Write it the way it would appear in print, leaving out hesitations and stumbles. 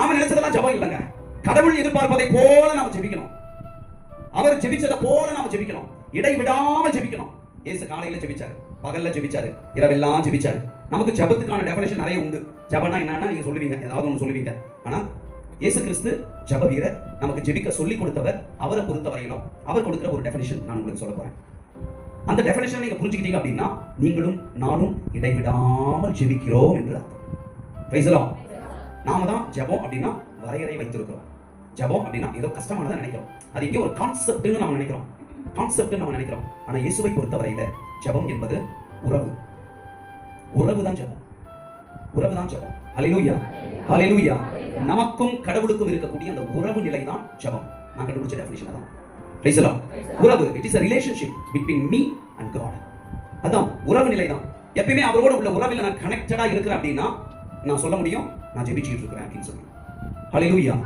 அவன் நினைச்சதெல்லாம் ஜெபம் இல்லைங்க. கடவுள் எதிர்பார்ப்பதை போல நாம ஜெபிக்கணும். அவர் ஜெபிச்சதை போல நாம ஜெபிக்கணும். இடைவிடாம ஜெபிக்கணும். இயேசு காலையில ஜெபிச்சாரு, பகல்ல ஜெபிச்சாரு, இரவெல்லாம் ஜெபிச்சாரு. நமக்கு ஜெபத்துக்கான டெஃபினிஷன் நிறைய உண்டு. ஜெபம்னா என்னன்னா நீங்க சொல்லுவீங்க, ஏதாவது ஒன்று சொல்லுவீங்க. ஆனா இயேசு கிறிஸ்து ஜெப வீரர், நமக்கு ஜெபிக்க சொல்லி கொடுத்தவர். அவரை பொறுத்த வரையிலும் அவர் கொடுக்கிற ஒரு டெஃபினிஷன் நான் உங்களுக்கு சொல்ல போறேன். அந்த டெஃபினிஷன் நீங்க புரிஞ்சுக்கிட்டீங்க அப்படின்னா நீங்களும் நானும் இடைவிடாமல் ஜெபிக்கிறோம் என்று அர்த்தம். Price the Lord. நாம தான் ஜெபம் அப்படின்னா வரையறை வைத்திருக்கிறோம். ஜெபம் அப்படின்னா ஏதோ கஷ்டமானதை நினைக்கிறோம். அது இங்கே ஒரு கான்செப்ட்னு நம்ம நினைக்கிறோம். ஆனா இயேசுவை பொறுத்தவரையில ஜெபம் என்பது உறவு. உறவுதான் ஜெபம். உறவுதான் ஜெபம். ஹல்லேலூயா, ஹல்லேலூயா. நமக்கும் கடவுளுக்கும் இருக்கக்கூடிய அந்த உறவு நிலை தான் ஜெபம். நான் கண்டுபிடிச்ச டெஃபினிஷன் அதான். Praise the lord. உறவு, it is a relationship between me and God. அதான் உறவு நிலை தான். எப்பவுமே அவரோட உள்ள உறவில் நான் கனெக்டடா இருக்கிறேன் அப்படின்னா நான் சொல்ல முடியும் நான் ஜெபிச்சிட்டு இருக்கிறேன் அப்படின்னு சொல்லி. ஹல்லேலூயா.